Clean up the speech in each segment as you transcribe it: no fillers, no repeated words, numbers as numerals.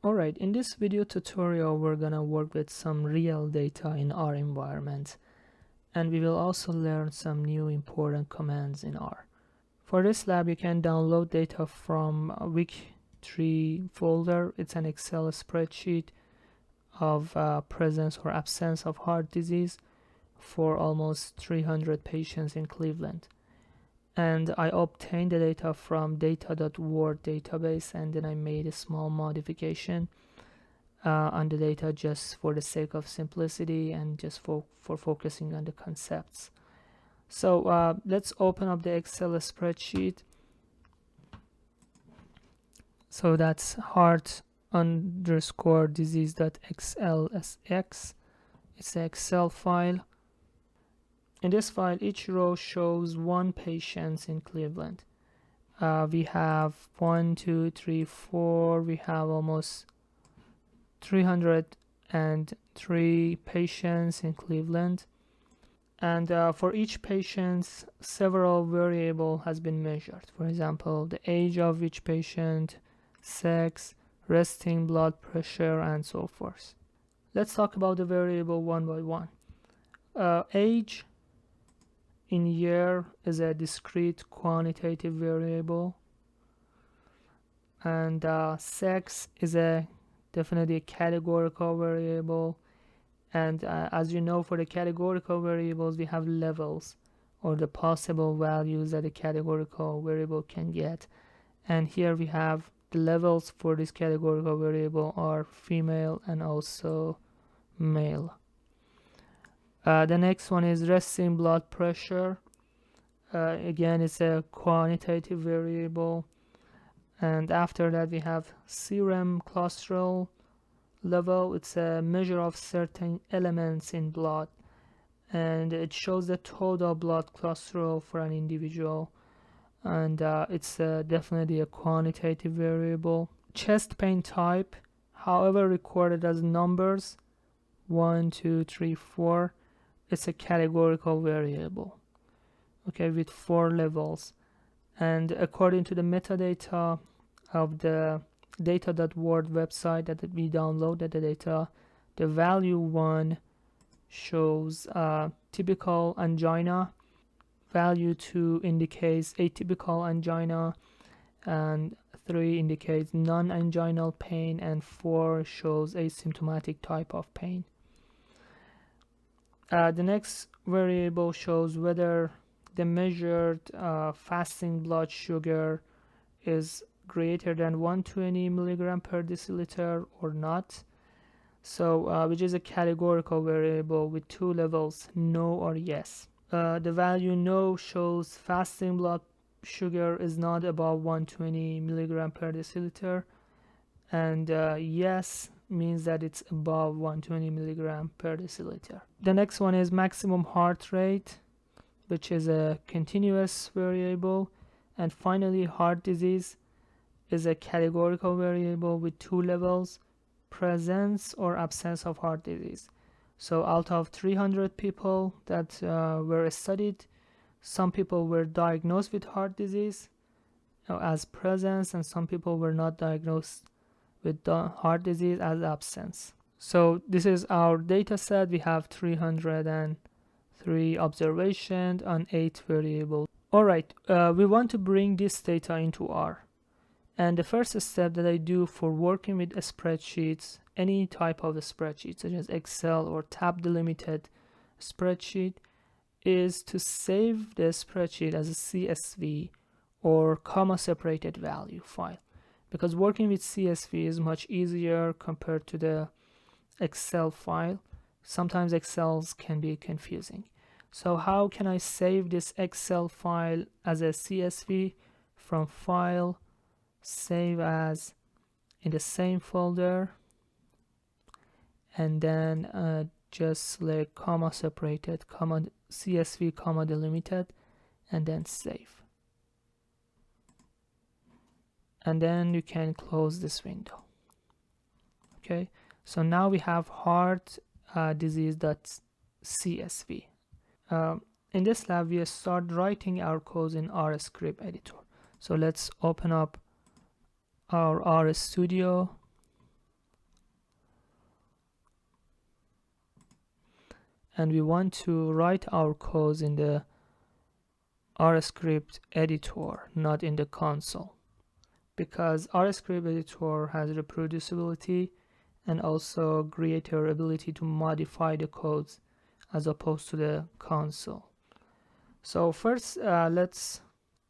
Alright, in this video tutorial we're gonna work with some real data in R environment, and we will also learn some new important commands in R. For this lab you can download data from a week3 folder. It's an Excel spreadsheet of presence or absence of heart disease for almost 300 patients in Cleveland. And I obtained the data from data.world database, and then I made a small modification on the data just for the sake of simplicity and just for focusing on the concepts. So let's open up the Excel spreadsheet. So that's heart_disease.xlsx. It's an Excel file. In this file, each row shows one patient in Cleveland. We have 1, 2, 3, 4. We have almost 303 patients in Cleveland. And for each patient, several variables has been measured. For example, the age of each patient, sex, resting blood pressure, and so forth. Let's talk about the variable one by one. Age in year is a discrete quantitative variable, and sex is definitely a categorical variable. And as you know, for the categorical variables we have levels, or the possible values that a categorical variable can get, and here we have the levels for this categorical variable are female and also male. The next one is resting blood pressure. Again, it's a quantitative variable. And after that we have serum cholesterol level. It's a measure of certain elements in blood, and it shows the total blood cholesterol for an individual, and it's definitely a quantitative variable. Chest pain type, however recorded as numbers 1, 2, 3, 4, it's a categorical variable, okay, with 4 levels. And according to the metadata of the data.world website that we downloaded the data, the value 1 shows typical angina, value 2 indicates atypical angina, and 3 indicates non-anginal pain, and 4 shows asymptomatic type of pain. The next variable shows whether the measured fasting blood sugar is greater than 120 milligram per deciliter or not. So which is a categorical variable with 2 levels, no or yes. The value no shows fasting blood sugar is not above 120 milligram per deciliter, and yes means that it's above 120 milligram per deciliter. The next one is maximum heart rate, which is a continuous variable. And finally, heart disease is a categorical variable with 2 levels, presence or absence of heart disease. So out of 300 people that were studied, some people were diagnosed with heart disease as presence, and some people were not diagnosed with heart disease as absence. So this is our data set. We have 303 observations on 8 variables. Alright, we want to bring this data into R. And the first step that I do for working with spreadsheets, any type of a spreadsheet such as Excel or tab delimited spreadsheet, is to save the spreadsheet as a CSV or comma separated value file, because working with CSV is much easier compared to the Excel file. Sometimes Excels can be confusing. So how can I save this Excel file as a CSV? From File, Save As, in the same folder, and then just select comma separated, comma CSV, comma delimited, and then save. And then you can close this window. Okay, so now we have heart disease.csv. In this lab we start writing our code in R script editor. So let's open up our R Studio and we want to write our codes in the R script editor, not in the console, because R script editor has reproducibility and also greater ability to modify the codes as opposed to the console. So first let's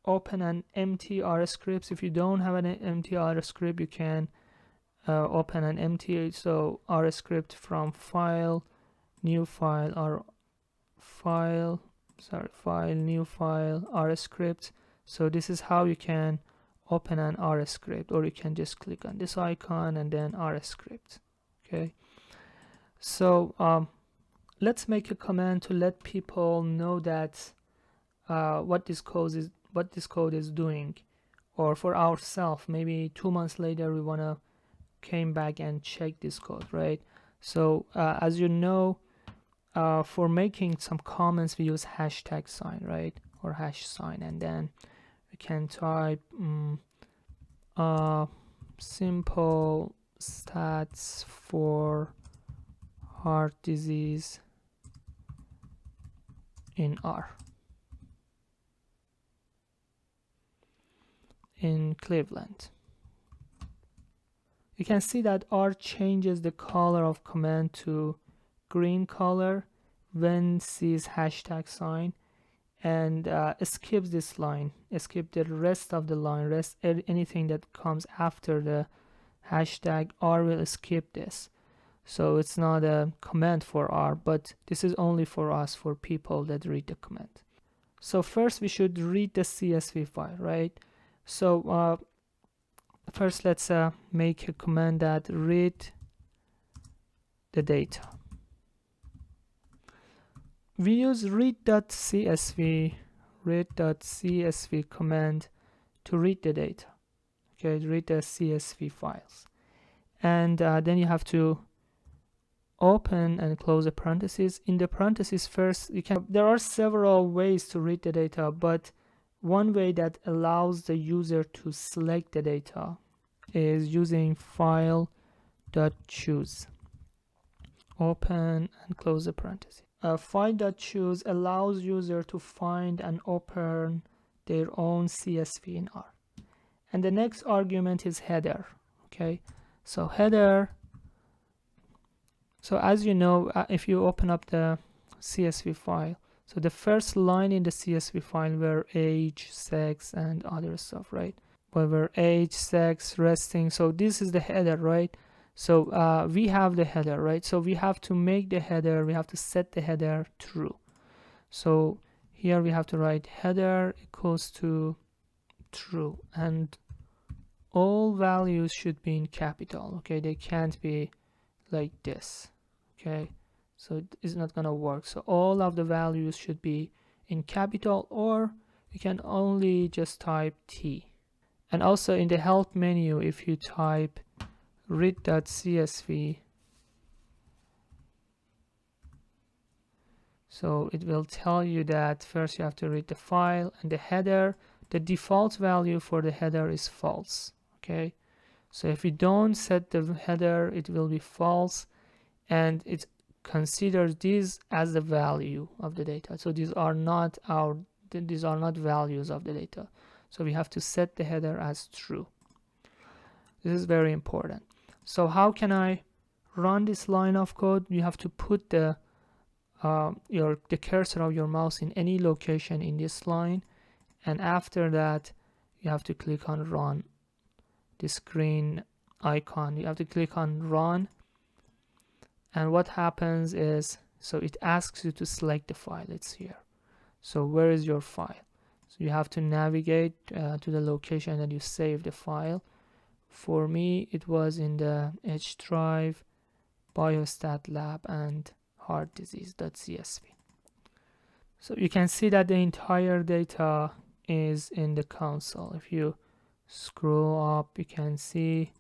open an empty R script. If you don't have an empty R script, you can open an empty R script from file, new file, or file, new file, R script. So this is how you can open an R script, or you can just click on this icon and then R script. Okay, so let's make a command to let people know that what this code is doing, or for ourselves, maybe 2 months later we want to came back and check this code, right? So as you know, for making some comments we use hashtag sign, right, or hash sign, and then we can type simple stats for heart disease in R in Cleveland. You can see that R changes the color of command to green color when sees hashtag sign, and skips this line, skip the rest of the line, anything that comes after the hashtag. R will skip this, so it's not a command for R, but this is only for us, for people that read the command. So first we should read the CSV file, right? So first let's make a command that read the data. We use read.csv command to read the data. Okay, read the CSV files, and then you have to open and close the parentheses. In the parentheses first, there are several ways to read the data, but one way that allows the user to select the data is using file.choose. Open and close the parentheses. File.choose allows user to find and open their own CSV in R. And the next argument is header. Okay, so header. So as you know, if you open up the CSV file, so the first line in the CSV file were age, sex, and other stuff, right? Whether age, sex, resting. So this is the header, right? So we have the header, right? So we have to make the header, we have to set the header true. So here we have to write header equals to true, and all values should be in capital. Okay, they can't be like this. Okay, so it's not gonna work. So all of the values should be in capital, or you can only just type T. And also in the help menu, if you type read.csv, so it will tell you that first you have to read the file and the header. The default value for the header is false. Okay, so if you don't set the header, it will be false, and it considers these as the value of the data. So these are not values of the data. So we have to set the header as true. This is very important. So how can I run this line of code? You have to put the cursor of your mouse in any location in this line, and after that you have to click on run. This green icon, you have to click on run, and what happens is, so it asks you to select the file. It's here. So where is your file? So you have to navigate to the location that you save the file. For me, it was in the H drive, biostat lab, and heart disease.csv. So you can see that the entire data is in the console. If you scroll up, you can see,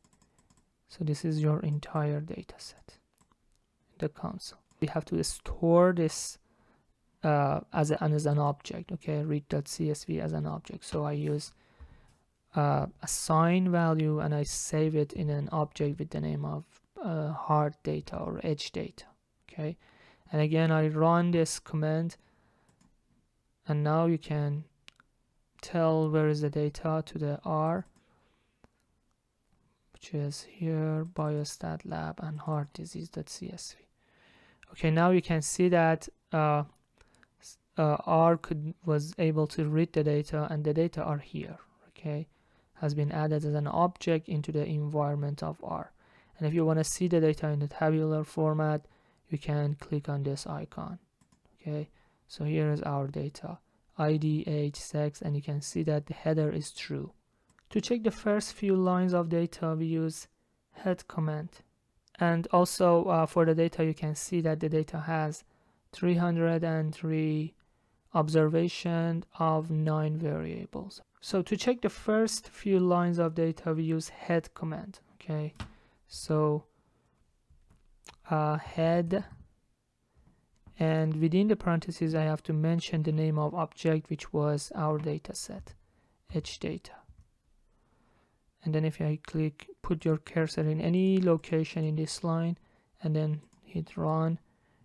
so this is your entire data set in the console. We have to store this as an object. Okay, read.csv as an object. So I use a sign value and I save it in an object with the name of heart data or edge data. Okay, And again, I run this command, and now you can tell where is the data to the R, which is here, biostat lab and heart disease.csv. Okay, now you can see that R was able to read the data, and the data are here. Okay, has been added as an object into the environment of R. And if you want to see the data in the tabular format, you can click on this icon. Okay, so here is our data, ID, age, sex, and you can see that the header is true. To check the first few lines of data, we use head command. And also for the data, you can see that the data has 303 observation of 9 variables. So to check the first few lines of data, we use head command. Okay, so head, and within the parentheses I have to mention the name of object, which was our data set, data. And then if I click, put your cursor in any location in this line and then hit run,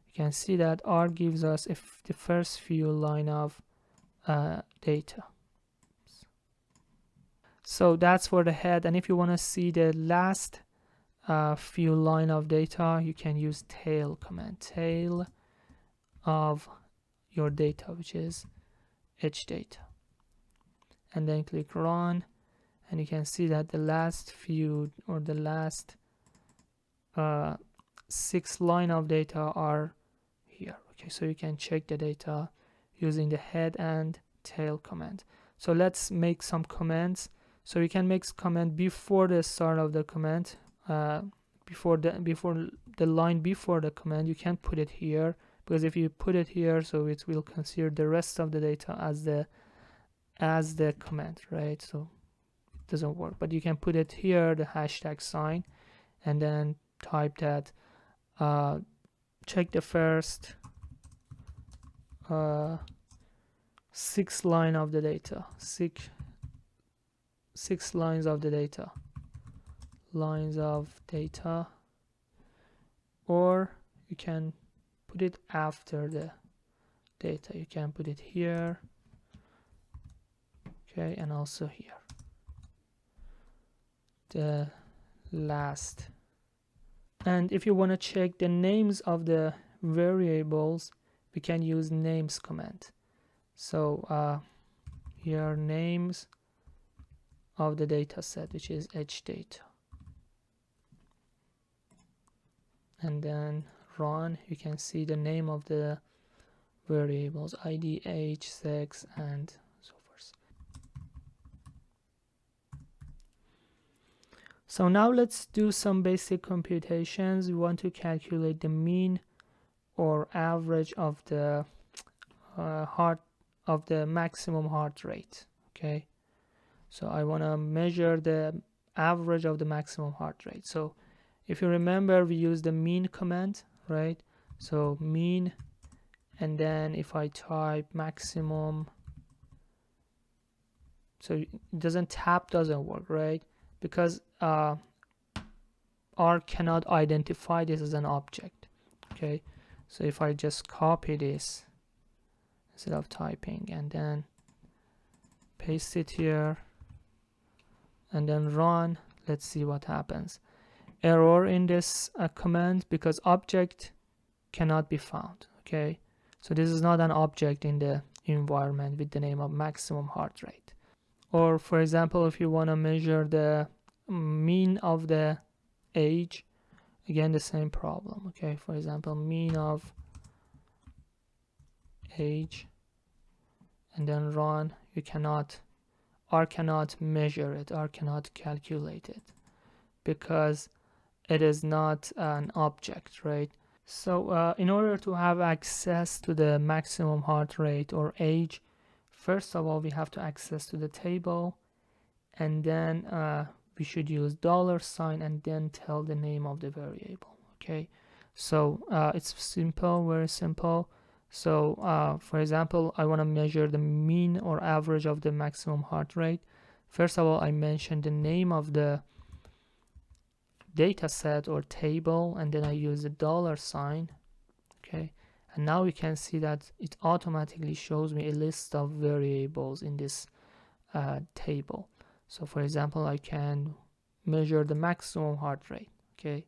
you can see that R gives us the first few line of data. So that's for the head. And if you want to see the last few line of data, you can use tail command, tail of your data, which is data, and then click run, and you can see that the last few, or the last 6 line of data are here. Okay, so you can check the data using the head and tail command. So let's make some comments. So you can make comment before the start of the comment, before the line before the command. You can't put it here, because if you put it here, so it will consider the rest of the data as the comment, right? So it doesn't work. But you can put it here, the hashtag sign, and then type that check the first 6 line of the data, six lines of the data, or you can put it after the data. You can put it here, okay, and also here, the last. And if you want to check the names of the variables, we can use names command. So here, names of the data set, which is data, and then run. You can see the name of the variables, ID, age, sex, and so forth. So now let's do some basic computations. We want to calculate the mean or average of the maximum heart rate. Okay, so I want to measure the average of the maximum heart rate. So if you remember, we use the mean command, right? So mean, and then if I type maximum, so it doesn't work, right? Because R cannot identify this as an object. Okay, so if I just copy this instead of typing and then paste it here and then run, let's see what happens. Error in this command, because object cannot be found. Okay, so this is not an object in the environment with the name of maximum heart rate. Or for example, if you want to measure the mean of the age, again the same problem. Okay, for example, mean of age, and then run, you cannot, R cannot measure it, R cannot calculate it, because it is not an object, right? So in order to have access to the maximum heart rate or age, first of all we have to access to the table, and then we should use $, and then tell the name of the variable. Okay, so it's simple, very simple. So for example, I want to measure the mean or average of the maximum heart rate. First of all, I mention the name of the data set or table, and then I use the $. Okay, And now we can see that it automatically shows me a list of variables in this table. So for example, I can measure the maximum heart rate. Okay,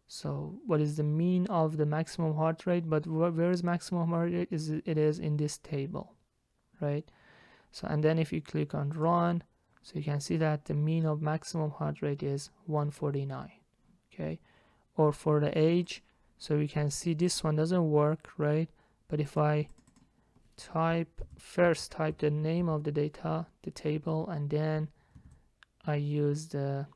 so what is the mean of the maximum heart rate? But where is maximum heart rate? It is in this table, right? So and then if you click on run, so you can see that the mean of maximum heart rate is 149. Okay, or for the age, so we can see this one doesn't work, right? But if I first type the name of the data, the table, and then I use the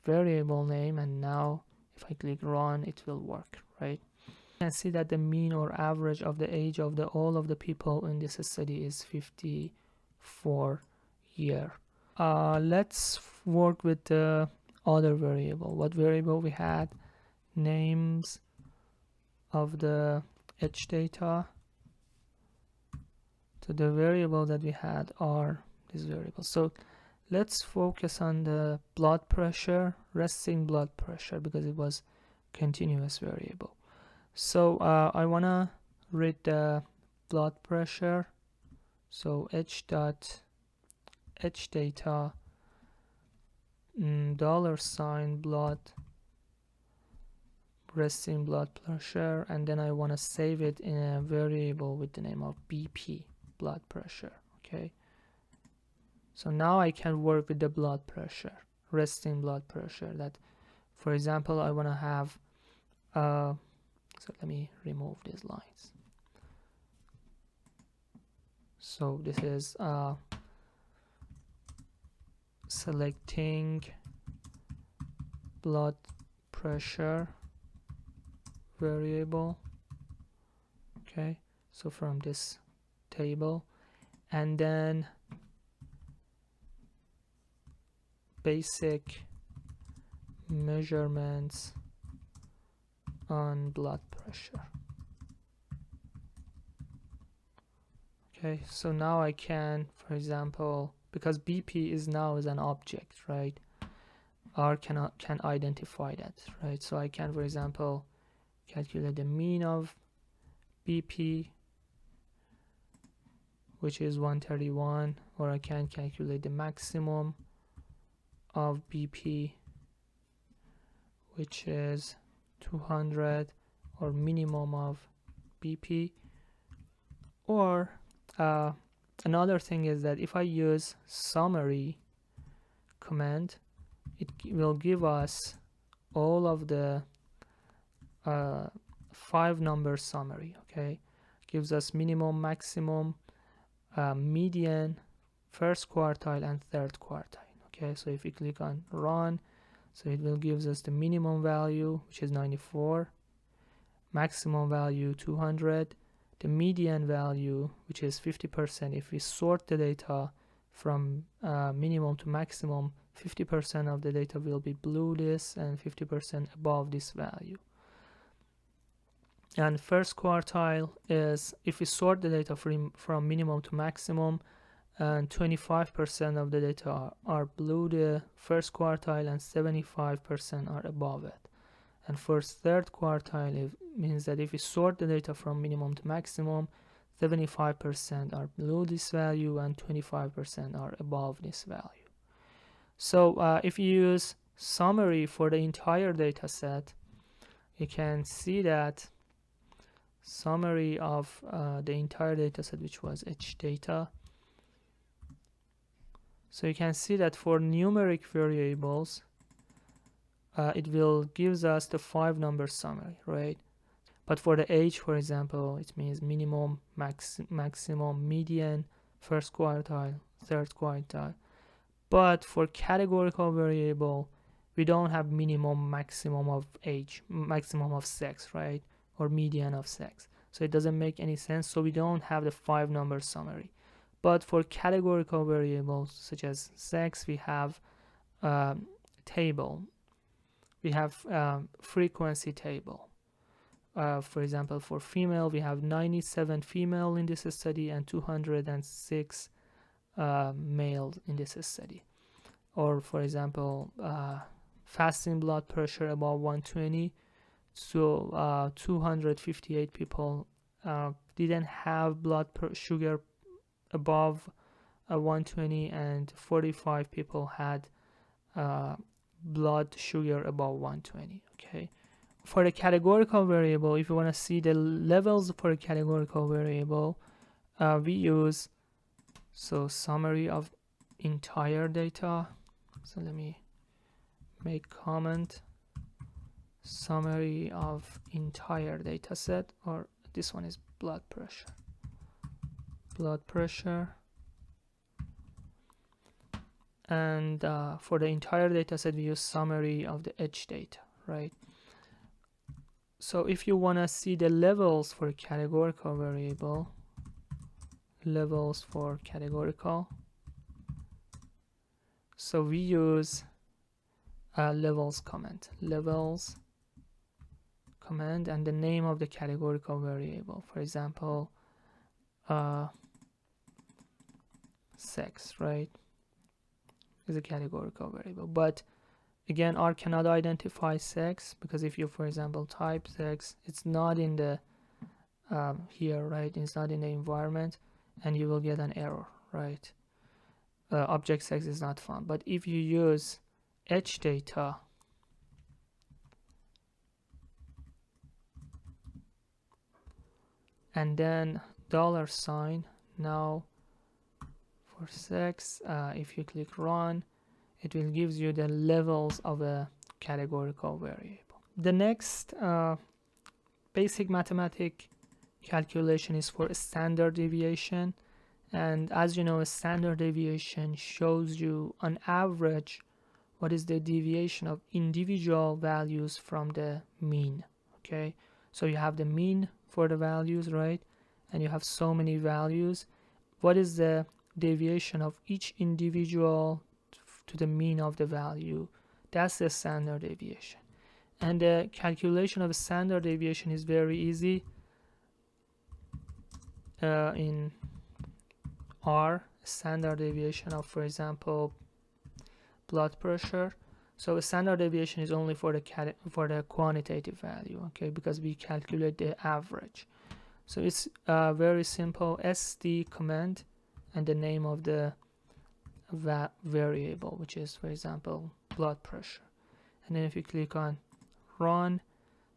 variable name, and now if I click run, it will work, right? You can see that the mean or average of the age of all of the people in this study is 54 year. Let's work with the other variable. What variable we had? Names of the H data. So the variable that we had are these variables. So let's focus on the blood pressure, resting blood pressure, because it was continuous variable. So I want to read the blood pressure. So H data $ blood resting blood pressure, and then I want to save it in a variable with the name of BP, blood pressure. Okay, so now I can work with the blood pressure, resting blood pressure. That, for example, I want to have so let me remove these lines. So this is selecting blood pressure variable. Okay, so from this table, and then basic measurements on blood pressure. Okay, so now I can, for example, because BP is now as an object, right? R can identify that, right? So I can, for example, calculate the mean of BP, which is 131, or I can calculate the maximum of BP, which is 200, or minimum of BP. Or another thing is that if I use summary command, it will give us all of the 5 number summary. Okay, gives us minimum, maximum, median, first quartile, and third quartile. Okay, so if we click on run, so it will give us the minimum value, which is 94, maximum value 200, the median value, which is 50%. If we sort the data from minimum to maximum, 50% of the data will be below this and 50% above this value. And first quartile is if we sort the data from minimum to maximum, and 25% of the data are below the first quartile and 75% are above it. And for third quartile, it means that if we sort the data from minimum to maximum, 75% are below this value and 25% are above this value. So if you use summary for the entire data set, you can see that summary of the entire data set, which was H data. So you can see that for numeric variables, it will gives us the 5 number summary, right? But for the age, for example, it means minimum, maximum, median, first quartile, third quartile. But for categorical variable, we don't have minimum, maximum of age, maximum of sex, right? Or median of sex. So it doesn't make any sense. So we don't have the 5 number summary. But for categorical variables such as sex, we have table. We have frequency table. For example, for female, we have 97 female in this study and 206 male in this study. Or for example, fasting blood pressure above 120, So 258 people didn't have blood sugar above 120, and 45 people had blood sugar above 120. Okay, for the categorical variable, if you want to see the levels for a categorical variable, we use summary of entire data. So let me make comment summary of entire data set, or this one is blood pressure. And for the entire data set we use summary of the edge data, right? So if you want to see the levels for categorical variable, levels for categorical, so we use levels command, and the name of the categorical variable, for example sex, right, is a categorical variable. But again, R cannot identify sex, because if you, for example, type sex, it's not in the here, right, it's not in the environment, and you will get an error, right? Object sex is not found. But if you use edge data, and then $, now for sex, if you click run, it will give you the levels of a categorical variable. The next basic mathematic calculation is for standard deviation. And as you know, a standard deviation shows you on average what is the deviation of individual values from the mean. Okay, so you have the mean for the values, right, and you have so many values. What is the deviation of each individual to the mean of the value? That's the standard deviation. And the calculation of a standard deviation is very easy in R. Standard deviation of, for example, blood pressure. So a standard deviation is only for the quantitative value, okay, because we calculate the average. So it's very simple. SD command and the name of the variable, which is, for example, blood pressure. And then if you click on run,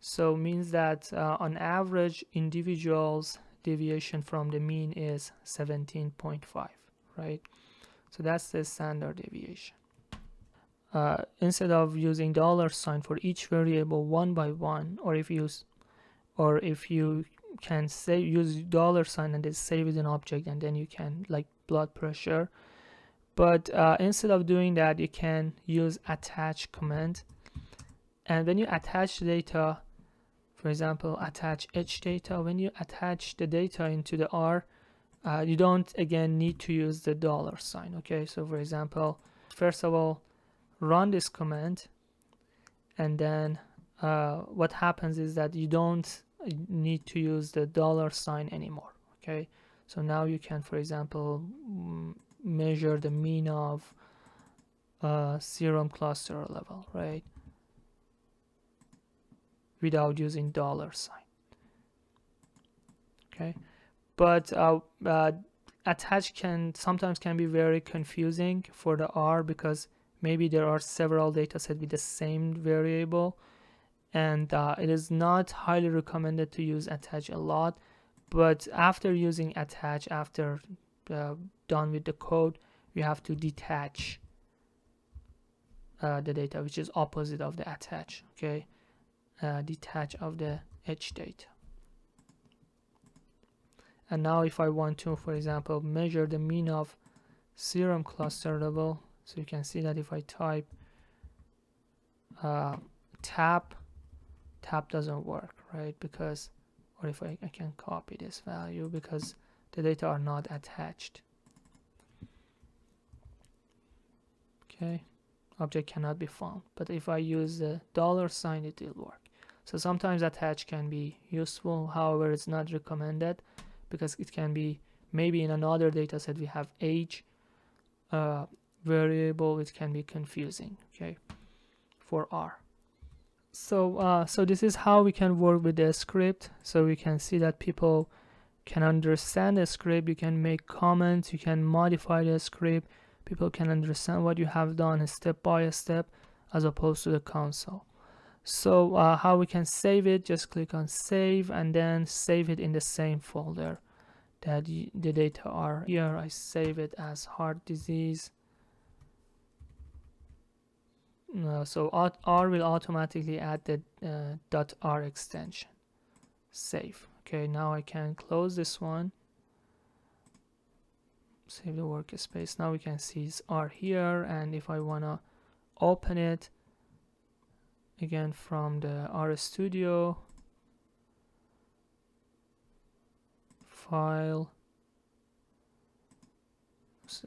so means that on average individuals deviation from the mean is 17.5, right? So that's the standard deviation. Instead of using $sign for each variable one by one, or if you can say use $sign and then save it an object, and then you can, like blood pressure. But instead of doing that, you can use attach command, and when you attach data, for example, attach edge data, when you attach the data into the R, you don't again need to use the $sign. Okay, so for example, first of all, run this command, and then what happens is that you don't need to use the $sign anymore. Okay, so now you can, for example, measure the mean of serum cholesterol level, right, without using $sign. Okay, but attach sometimes can be very confusing for the R, because maybe there are several data sets with the same variable, and it is not highly recommended to use attach a lot. But after using attach, after done with the code, you have to detach the data, which is opposite of the attach. Okay, detach of the edge data. And now if I want to, for example, measure the mean of serum cholesterol level, so you can see that if I type tab doesn't work, right? Because, or if I can copy this value, because the data are not attached. Okay, object cannot be found. But if I use the $sign, it will work. So sometimes attach can be useful. However, it's not recommended, because it can be, maybe in another data set we have age variable, it can be confusing, okay, for R. So this is how we can work with the script. So we can see that people can understand the script. You can make comments, you can modify the script. People can understand what you have done step by step, as opposed to the console. So how we can save it, just click on save and then save it in the same folder that the data are. Here I save it as heart disease. So R will automatically add the .r extension. Save. Okay, now I can close this one, save the workspace. Now we can see it's R here, and if I wanna open it again from the RStudio file,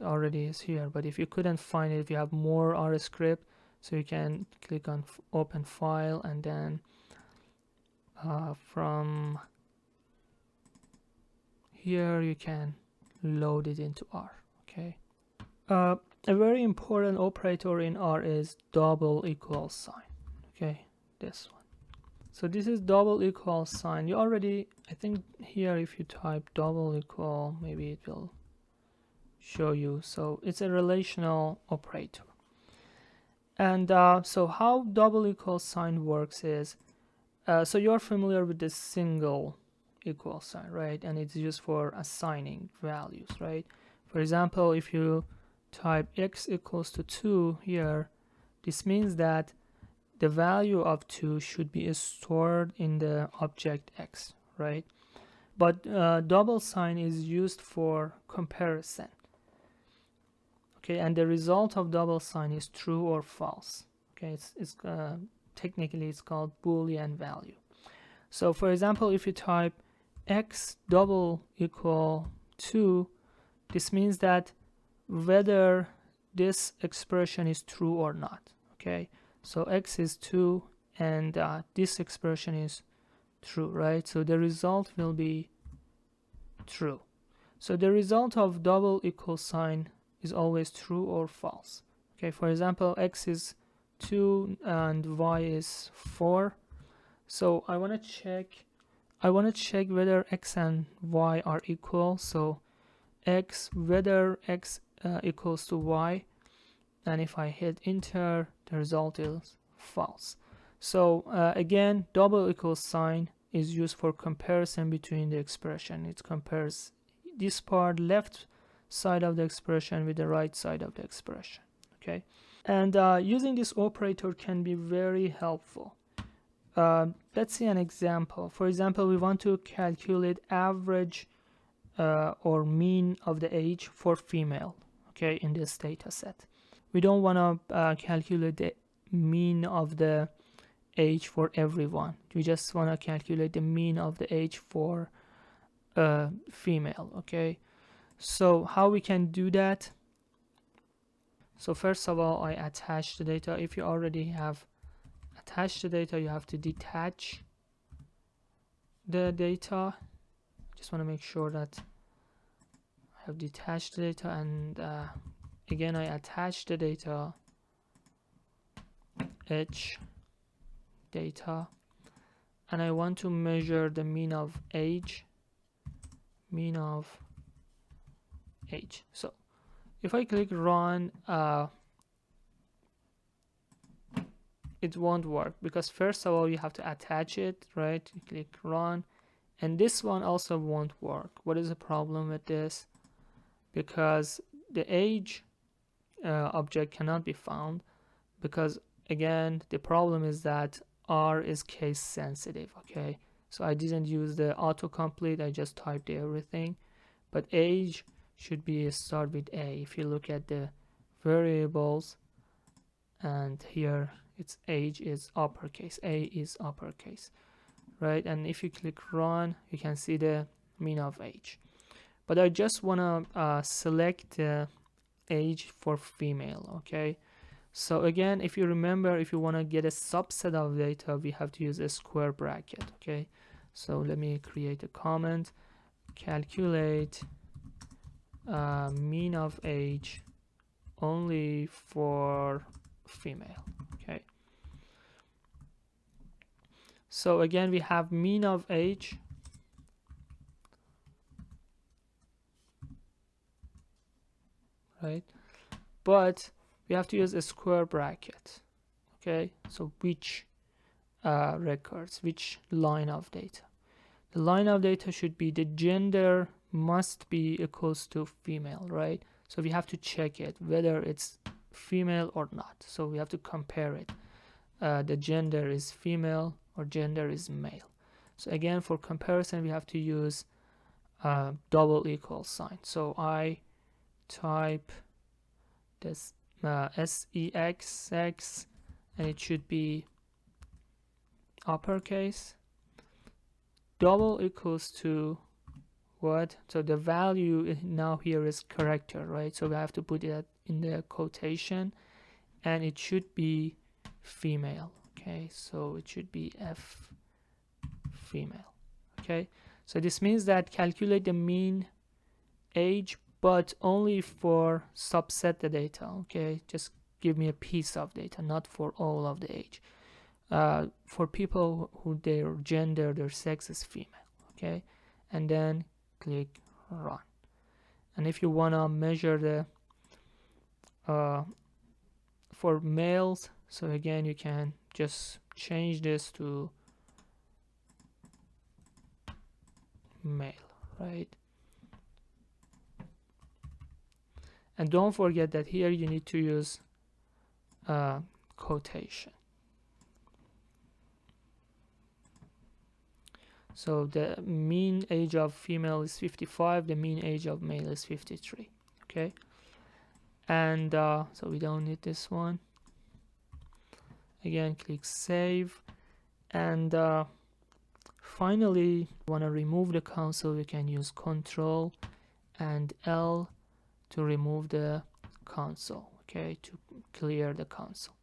already is here. But if you couldn't find it, if you have more R script, so you can click on open file, and then from here you can load it into R. Okay. A very important operator in R is double equal sign. Okay, this one. So this is double equal sign. You already, I think here if you type double equal, maybe it will show you. So it's a relational operator. And so how double equal sign works is, so you're familiar with the single equal sign, right? And it's used for assigning values, right? For example, if you type x equals to 2 here, this means that the value of 2 should be stored in the object x, right? But double sign is used for comparison. Okay, and the result of double sign is true or false. Okay, it's technically it's called Boolean value. So for example, if you type x double equal 2, this means that whether this expression is true or not. Okay, so x is 2 and this expression is true, right? So the result will be true. So the result of double equal sign is always true or false. Okay, for example, x is 2 and y is 4. So I want to check whether x and y are equal. So whether x equals to y, and if I hit enter, the result is false. So again, double equal sign is used for comparison between the expression. It compares this part, left side of the expression, with the right side of the expression. Okay, and using this operator can be very helpful. Let's see an example. For example, we want to calculate average or mean of the age for female, okay, in this data set. We don't want to calculate the mean of the age for everyone. We just want to calculate the mean of the age for female. Okay, so how we can do that? So first of all, I attach the data. If you already have attached the data, you have to detach the data. Just want to make sure that I have detached the data, and again I attach the data, h data, and I want to measure the mean of age. So if I click run, it won't work, because first of all you have to attach it, right? You click run, and this one also won't work. What is the problem with this? Because the age object cannot be found, because again the problem is that R is case sensitive. Okay, so I didn't use the autocomplete, I just typed everything, but age should be start with A. If you look at the variables, and here its age is uppercase, A is uppercase, right? And if you click run, you can see the mean of age. But I just want to select the age for female. Okay, so again, if you remember, if you want to get a subset of data, we have to use a square bracket. Okay, so let me create a comment, calculate mean of age only for female. Okay, So again, we have mean of age, right? But we have to use a square bracket. Okay, so which records, which line of data? The line of data should be the gender must be equals to female, right? So we have to check it whether it's female or not. So we have to compare it. The gender is female or gender is male. So again, for comparison, we have to use double equal sign. So I type this sex, and it should be uppercase. Double equals to what? So the value now here is character, right? So we have to put it in the quotation, and it should be female. Okay, so it should be F female. Okay, so this means that calculate the mean age, but only for subset the data. Okay, just give me a piece of data, not for all of the age. For people who their gender, their sex is female. Okay, and then click run. And if you want to measure the for males, so again you can just change this to male, right? And don't forget that here you need to use quotation. So the mean age of female is 55, the mean age of male is 53. Okay, and so we don't need this one. Again, click save, and finally, want to remove the console, you can use Control and L to remove the console, okay, to clear the console.